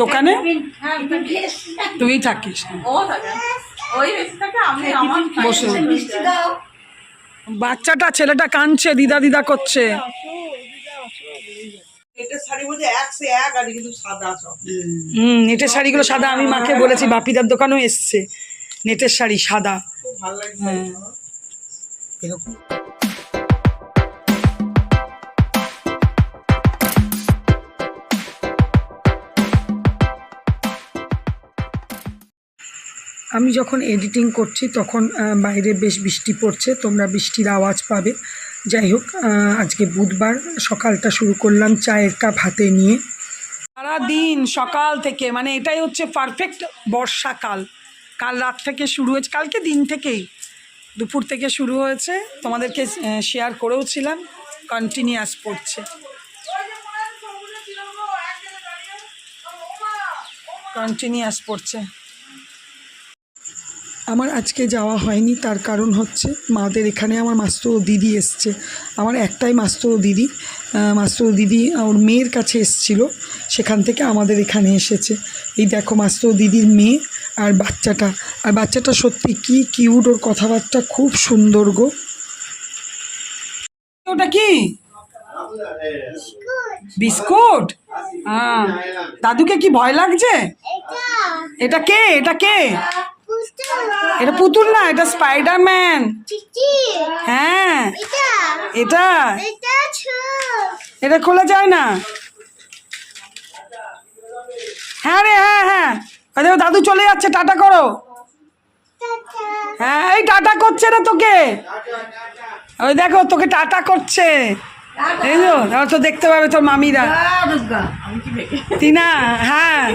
দোকানে তুই থাকিস বসে বাচ্চাটা ছেলেটা কাঁদছে দিদা দিদা করছে নেটের শাড়িগুলো সাদা আমি মাকে বলেছি বাপিদার দোকানেও এসছে নেটের শাড়ি সাদা এরকম আমি যখন এডিটিং করছি তখন বাইরে বেশ বৃষ্টি পড়ছে তোমরা বৃষ্টির আওয়াজ পাবে যাই হোক আজকে বুধবার সকালটা শুরু করলাম চায়ের কাপ হাতে নিয়ে সারাদিন সকাল থেকে মানে এটাই হচ্ছে পারফেক্ট বর্ষাকাল কাল রাত থেকে শুরু হয়েছে কালকে দিন থেকেই দুপুর থেকে শুরু হয়েছে তোমাদেরকে শেয়ার করেও ছিলাম কন্টিনিউয়াস পড়ছে আমার আজকে যাওয়া হয়নি তার কারণ হচ্ছে মাদের এখানে আমার মাস্তো দিদি এসছে আমার একটাই মাস্তো দিদি ওর মেয়ের কাছে এসছিল সেখান থেকে আমাদের এখানে এসেছে এই দেখো মাস্তো দিদির মেয়ে আর বাচ্চাটা সত্যি কি কিউট ওর কথাবার্তা খুব সুন্দর গো ওটা কি বিস্কুট হ্যাঁ দাদুকে কি ভয় লাগছে এটা কে এটা পুতুল না এটা স্পাইডারম্যান হ্যাঁ এটা খোলা যায় না হ্যাঁ রে হ্যাঁ দাদু চলে যাচ্ছে টাটা করো হ্যাঁ এই টাটা করছে না তোকে ওই দেখো তোকে টাটা করছে এই তো দেখতে পাবে তোর মামিরা তিনা হ্যাঁ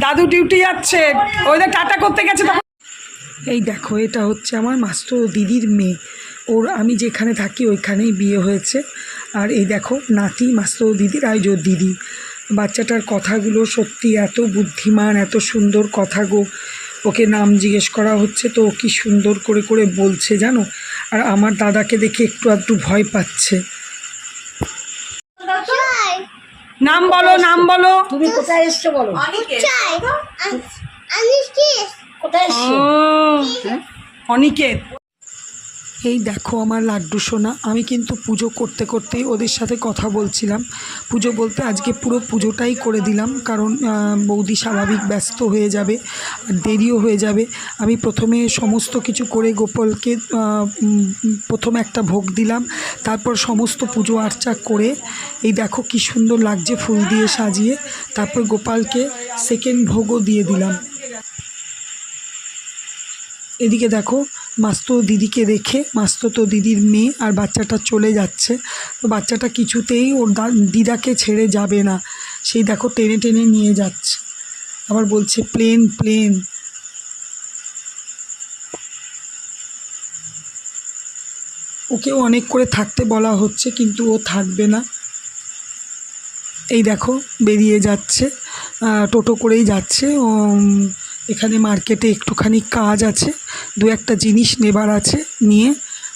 দাদু ডিউটি যাচ্ছে ওই টাটা করতে গেছে তখন এই দেখো এটা হচ্ছে আমার মাস্তো দিদির মেয়ে ওর আমি যেখানে থাকি ওইখানেই বিয়ে হয়েছে আর এই দেখো নাতি মাস্তো দিদির আয়োজন দিদি বাচ্চাটার কথাগুলো সত্যি এত বুদ্ধিমান এত সুন্দর কথা গো ওকে নাম জিজ্ঞেস করা হচ্ছে তো কি সুন্দর করে বলছে জানো আর আমার দাদাকে দেখে একটু ভয় পাচ্ছে নাম বলো তুমি কোথায় এসছো বলো অনিকেত এই দেখো আমার লাড্ডু সোনা আমি কিন্তু পুজো করতেই ওদের সাথে কথা বলছিলাম পুজো বলতে আজকে পুরো পুজোটাই করে দিলাম কারণ বৌদি স্বাভাবিক ব্যস্ত হয়ে যাবে আর দেরিও হয়ে যাবে আমি প্রথমে সমস্ত কিছু করে গোপালকে প্রথমে একটা ভোগ দিলাম তারপর সমস্ত পুজো আর্চা করে এই দেখো কি সুন্দর লাগছে ফুল দিয়ে সাজিয়ে তারপর গোপালকে সেকেন্ড ভোগও দিয়ে দিলাম এদিকে দেখো মাস্তো দিদিকে রেখে মাস্তো তো দিদির মেয়ে আর বাচ্চাটা চলে যাচ্ছে তো বাচ্চাটা কিছুতেই ওর দিদাকে ছেড়ে যাবে না সেই দেখো টেনে নিয়ে যাচ্ছে আবার বলছে প্লেন ওকেও অনেক করে থাকতে বলা হচ্ছে কিন্তু ও থাকবে না এই দেখো বেরিয়ে যাচ্ছে টোটো করেই যাচ্ছে এখানে মার্কেটে একটুখানি কাজ আছে দু একটা জিনিস নেবার আছে নিয়ে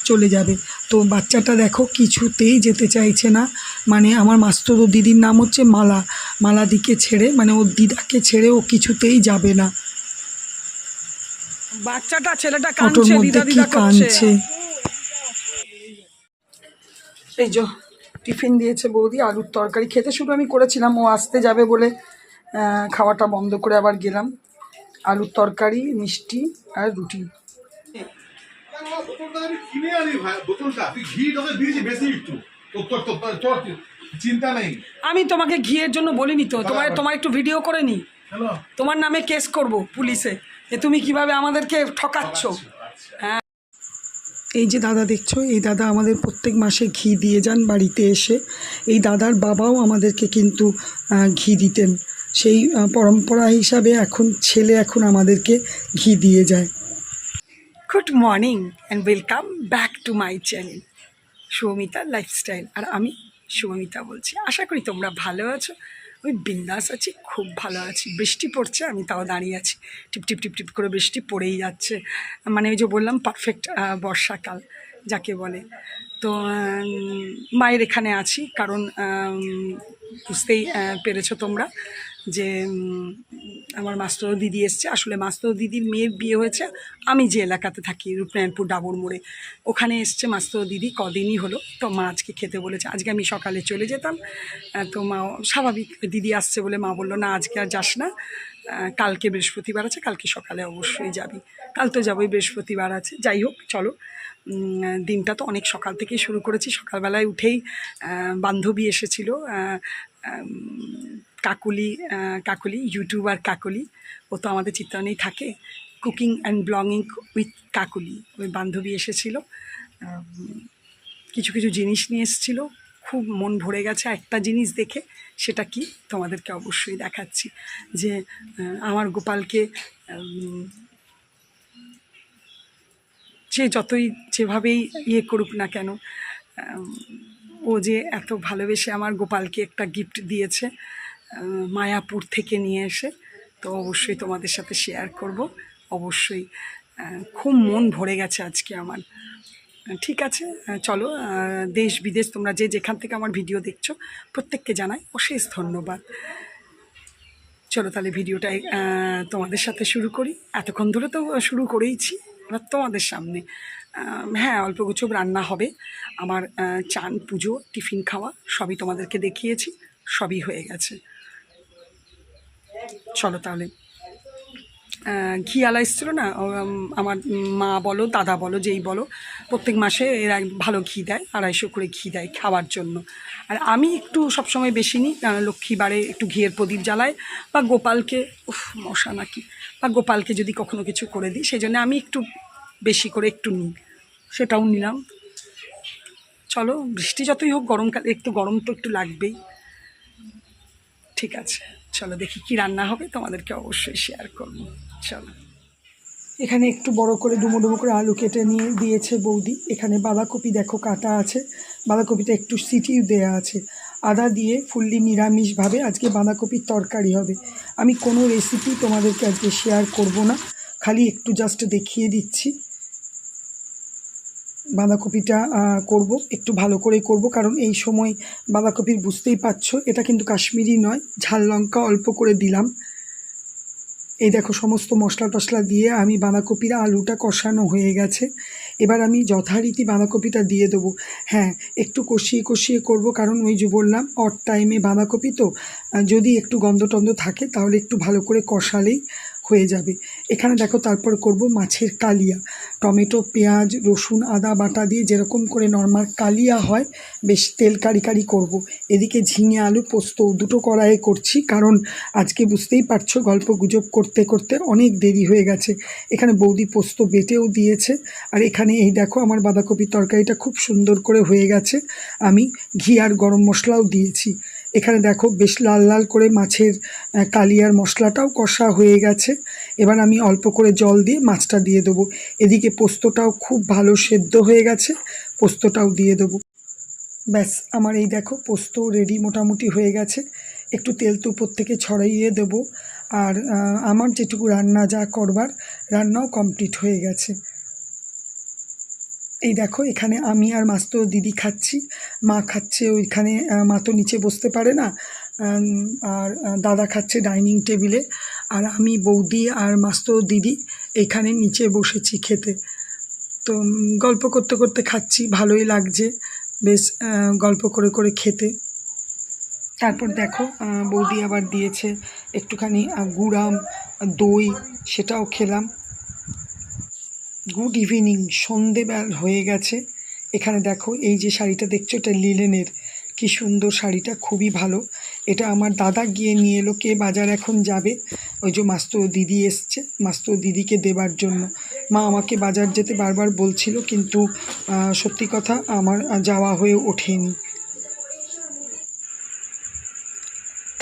চলে যাবে তো বাচ্চাটা দেখো কিছুতেই যেতে চাইছে না মানে আমার মাস্তো দিদির নাম হচ্ছে মালাদিকে ছেড়ে মানে ওর দিদাকে ছেড়ে ও কিছুতেই যাবে না বাচ্চাটা ছেলেটা কাঁদছে দিদা কাঁদছে এই যে টিফিন দিয়েছে বৌদি আলুর তরকারি খেতে শুরু আমি করেছিলাম ও আসতে যাবে বলে খাওয়াটা বন্ধ করে আবার গেলাম আলুর তরকারি মিষ্টি আর রুটি আমি তোমাকে ঘিয়ের জন্য বলিনি তো তোমার একটু ভিডিও করে নি তোমার নামে কেস করব পুলিশে যে তুমি কিভাবে আমাদেরকে ঠকাচ্ছ হ্যাঁ এই যে দাদা দেখছো এই দাদা আমাদের প্রত্যেক মাসে ঘি দিয়ে যান বাড়িতে এসে এই দাদার বাবাও আমাদেরকে কিন্তু ঘি দিতেন সেই পরম্পরা হিসাবে ছেলে এখন আমাদেরকে ঘি দিয়ে যায় good morning and welcome back to my channel Shubhamita lifestyle আর আমি শুভমিতা বলছি আশা করি তোমরা ভালো আছো আমি বিন্দাস আছি খুব ভালো আছি বৃষ্টি পড়ছে আমি তাও দাঁড়িয়ে আছি টিপ করে বৃষ্টি পড়েই যাচ্ছে মানে ওই যে বললাম পারফেক্ট বর্ষাকাল যাকে বলে তো মায়ের এখানে আছি কারণ বুঝতেই পেরেছো তোমরা যে আমার মাস্টার দিদি এসছে। আসলে মাস্টার দিদির মেয়ের বিয়ে হয়েছে আমি যে এলাকাতে থাকি, রূপনারায়ণপুর ডাবর মোড়ে, ওখানে এসছে মাস্টার দিদি। কদিনই হলো, তো মা আজকে খেতে বলেছে। আজকে আমি সকালে চলে যেতাম, তো মা স্বাভাবিক দিদি আসছে বলে মা বললো না আজকে আর যাস না, কালকে বৃহস্পতিবার আছে, কালকে সকালে অবশ্যই যাবি। কাল তো যাবোই, বৃহস্পতিবার আছে। যাই হোক চলো, দিনটা তো অনেক সকাল থেকেই শুরু করেছি। সকালবেলায় উঠেই বান্ধবী এসেছিলো, কাকলি ইউটিউবার কাকলি, ও তো আমাদের চিত্রানেই থাকে, কুকিং অ্যান্ড ব্লগিং উইথ কাকলি, ওই বান্ধবী এসেছিলো। কিছু কিছু জিনিস নিয়ে এসেছিলো, খুব মন ভরে গেছে একটা জিনিস দেখে। সেটা কি তোমাদেরকে অবশ্যই দেখাচ্ছি, যে আমার গোপালকে যে যতই যেভাবেই ইয়ে করুক না কেন, ও যে এত ভালোবেসে আমার গোপালকে একটা গিফট দিয়েছে মায়াপুর থেকে নিয়ে এসে, তো অবশ্যই তোমাদের সাথে শেয়ার করব। অবশ্যই খুব মন ভরে গেছে আজকে আমার। ঠিক আছে, চলো, দেশ বিদেশ তোমরা যে যেখান থেকে আমার ভিডিও দেখছো প্রত্যেককে জানাই অশেষ ধন্যবাদ। চলো তাহলে ভিডিওটাই তোমাদের সাথে শুরু করি। এতক্ষণ ধরে তো শুরু করেইছি, এবার তোমাদের সামনে হ্যাঁ অল্প কিছু রান্না হবে। আমার চান, পুজো, টিফিন খাওয়া সবই তোমাদেরকে দেখিয়েছি, সবই হয়ে গেছে। চলো তাহলে, ঘি আলা এসেছিলো না, আমার মা বলো দাদা বলো যেই বলো, প্রত্যেক মাসে এরা ভালো ঘি দেয়, 250 করে ঘি দেয় খাওয়ার জন্য। আর আমি একটু সবসময় বেশি নিই, লক্ষ্মীবারে একটু ঘিয়ের প্রদীপ জ্বালাই, বা গোপালকে মশা নাকি, বা গোপালকে যদি কখনো কিছু করে দিই সেই জন্য আমি একটু বেশি করে একটু নিই, সেটাও নিলাম। চলো, বৃষ্টি যতই হোক গরমকালে একটু গরম তো একটু লাগবেই। ঠিক আছে, চলো দেখি কি রান্না হবে, তোমাদেরকে অবশ্যই শেয়ার করবো। চলো, এখানে একটু বড় করে ডুমো ডুমো করে আলু কেটে নিয়ে দিয়েছে বৌদি। এখানে বাঁধাকপি দেখো কাটা আছে, বাঁধাকপিটা একটু সিটিও দেয়া আছে। আদা দিয়ে ফুললি নিরামিষভাবে আজকে বাঁধাকপির তরকারি হবে। আমি কোনো রেসিপি তোমাদেরকে আজকে শেয়ার করব না, খালি একটু জাস্ট দেখিয়ে দিচ্ছি। বাঁধাকপিটা করব একটু ভালো করে করব, কারণ এই সময় বাঁধাকপির বুঝতেই পারছো এটা কিন্তু কাশ্মীরি নয়, ঝাল লঙ্কা অল্প করে দিলাম। এই দেখো সমস্ত মশলা টশলা দিয়ে আমি বাঁধাকপির আলুটা কষানো হয়ে গেছে। এবার আমি যথারীতি বাঁধাকপিটা দিয়ে দেবো। হ্যাঁ, একটু কষিয়ে কষিয়ে করব, কারণ ওই যে বললাম অড টাইমে বাঁধাকপি তো, যদি একটু গন্ধ টন্ধ থাকে তাহলে একটু ভালো করে কষালেই হয়ে যাবে। এখানে দেখো তারপর করব মাছের কালিয়া, টমেটো, পেঁয়াজ, রসুন, আদা বাটা দিয়ে যেরকম করে নর্মাল কালিয়া হয় বেশ তেল কারি কারি করব। এদিকে ঝিঙে আলু পোস্ত দুটো কড়াইয়ে করছি, কারণ আজকে বুঝতেই পারছো গল্প গুজব করতে করতে অনেক দেরি হয়ে গেছে। এখানে বৌদি পোস্ত বেটেও দিয়েছে, আর এখানে এই দেখো আমার বাঁধাকপির তরকারিটা খুব সুন্দর করে হয়ে গেছে। আমি ঘি আর গরম মশলাও দিয়েছি। এখানে দেখো বেশ লাল লাল করে মাছের কালিয়ার মশলাটাও কষা হয়ে গেছে। এবার আমি অল্প করে জল দিয়ে মাছটা দিয়ে দেবো। এদিকে পোস্তটাও খুব ভালো সেদ্ধ হয়ে গেছে, পোস্তটাও দিয়ে দেবো। ব্যাস আমার এই দেখো পোস্ত রেডি মোটামুটি হয়ে গেছে। একটু তেল তো উপর থেকে ছড়াইয়ে দেবো। আর আমার যেটুকু রান্না যা করবার রান্নাও কমপ্লিট হয়ে গেছে। এই দেখো এখানে আমি আর মাস্তো দিদি খাচ্ছি, মা খাচ্ছে ওইখানে, মা তো নিচে বসতে পারে না, আর দাদা খাচ্ছে ডাইনিং টেবিলে, আর আমি বৌদি আর মাস্তো দিদি এইখানে নিচে বসেছি খেতে। তো গল্প করতে করতে খাচ্ছি, ভালোই লাগছে বেশ গল্প করে করে খেতে। তারপর দেখো বৌদি আবার দিয়েছে একটুখানি গুড়াম দই, সেটাও খেলাম। গুড ইভিনিং, সন্ধেবেল হয়ে গেছে। এখানে দেখো এই যে শাড়িটা দেখছো এটা লিলেনের, কি সুন্দর শাড়িটা, খুবই ভালো। এটা আমার দাদা গিয়ে নিয়ে এলো, কে বাজার এখন যাবে, ওই যে মাস্তো দিদি এসছে, মাস্তো দিদিকে দেবার জন্য। মা আমাকে বাজার যেতে বারবার বলছিল, কিন্তু সত্যি কথা আমার যাওয়া হয়ে ওঠেনি।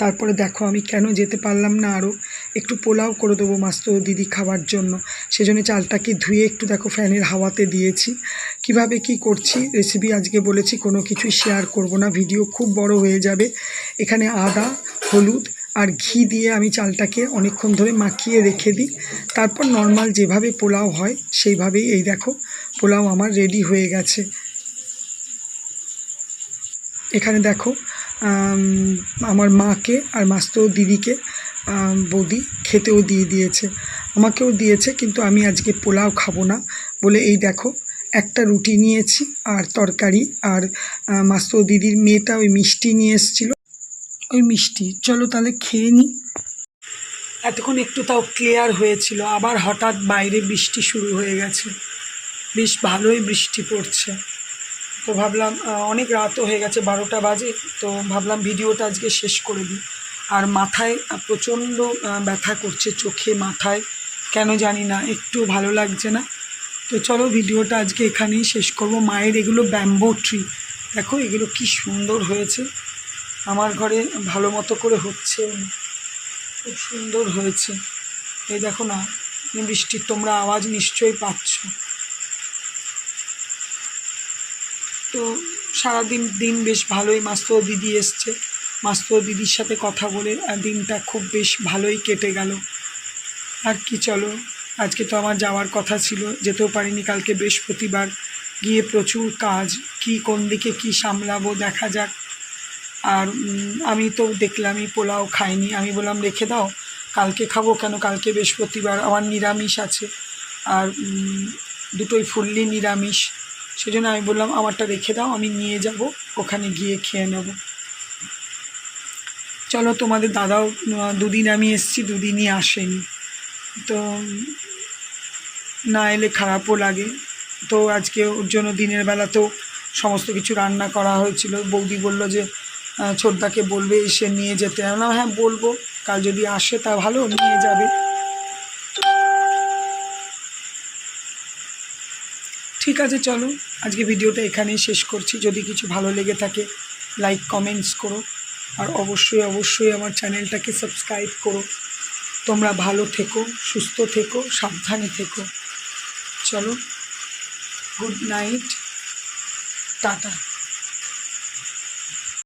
তারপরে দেখো আমি কেন যেতে পারলাম না, আরও একটু পোলাও করে দেবো মাস্তো দিদি খাবার জন্য, সেজন্য চালটাকে ধুয়ে একটু দেখো ফ্যানের হাওয়াতে দিয়েছি। কিভাবে কি করছি রেসিপি আজকে বলেছি কোনো কিছুই শেয়ার করব না, ভিডিও খুব বড় হয়ে যাবে। এখানে আদা, হলুদ আর ঘি দিয়ে আমি চালটাকে অনেকক্ষণ ধরে মাখিয়ে রেখে দিই, তারপর নর্মাল যেভাবে পোলাও হয় সেইভাবেই এই দেখো পোলাও আমার রেডি হয়ে গেছে। এখানে দেখো আমার মাকে আর মাস্তো দিদিকে বৌদি খেতেও দিয়ে দিয়েছে, আমাকেও দিয়েছে, কিন্তু আমি আজকে পোলাও খাবো না বলে এই দেখো একটা রুটি নিয়েছি আর তরকারি, আর মাস্তো দিদির মেয়েটা ওই মিষ্টি নিয়ে এসেছিলো, ওই মিষ্টি। চলো তাহলে খেয়ে নিই। এতক্ষণ একটু তাও ক্লিয়ার হয়েছিল, আবার হঠাৎ বাইরে বৃষ্টি শুরু হয়ে গেছে, বেশ ভালোই বৃষ্টি পড়ছে। তো ভাবলাম অনেক রাতও হয়ে গেছে, 12টা বাজে, তো ভাবলাম ভিডিওটা আজকে শেষ করে দিই। আর মাথায় প্রচণ্ড ব্যথা করছে, চোখে মাথায়, কেন জানি না, একটু ভালো লাগছে না। তো চলো ভিডিওটা আজকে এখানেই শেষ করব। মায়ের এগুলো ব্যাম্বো ট্রি, দেখো এগুলো কি সুন্দর হয়েছে, আমার ঘরে ভালো মতো করে হচ্ছে, খুব সুন্দর হয়েছে। এই দেখো না, বৃষ্টির তোমরা আওয়াজ নিশ্চয়ই পাচ্ছ। তো সারাদিন বেশ ভালোই, মাস্তো দিদি এসছে, মাস্তো দিদির সাথে কথা বলে দিনটা খুব বেশ ভালোই কেটে গেল। আর কি, চলো আজকে তো আমার যাওয়ার কথা ছিল, যেতেও পারিনি, কালকে বৃহস্পতিবার, গিয়ে প্রচুর কাজ, কি কোন দিকে কি সামলাবো দেখা যাক। আর আমি তো দেখলামই পোলাও খাইনি, আমি বললাম রেখে দাও, কালকে খাবো, কেন কালকে বৃহস্পতিবার, আমার নিরামিষ আছে, আর দুটোই ফুললি নিরামিষ, সেজন্য আমি বললাম আমারটা রেখে দাও, আমি নিয়ে যাব, ওখানে গিয়ে খেয়ে নেব। চলো, তোমাদের দাদাও দুদিন আমি এসেছি, দুদিনই আসেনি, তো না এলে খারাপও লাগে। তো আজকে ওর জন্য দিনের বেলাতেও সমস্ত কিছু রান্না করা হয়েছিল। বৌদি বলল যে ছোটদাকে বলবে এসে নিয়ে যেতে, না হ্যাঁ বলবো, কাল যদি আসে তা ভালো, নিয়ে যাবে। ঠিক আছে, চলো আজকে ভিডিওটা এখানেই শেষ করছি। যদি কিছু ভালো লেগে থাকে লাইক কমেন্টস করো, আর অবশ্যই আমার চ্যানেলটাকে সাবস্ক্রাইব করো। তোমরা ভালো থেকো, সুস্থ থেকো, সাবধানে থেকো। চলো, গুড নাইট, টাটা।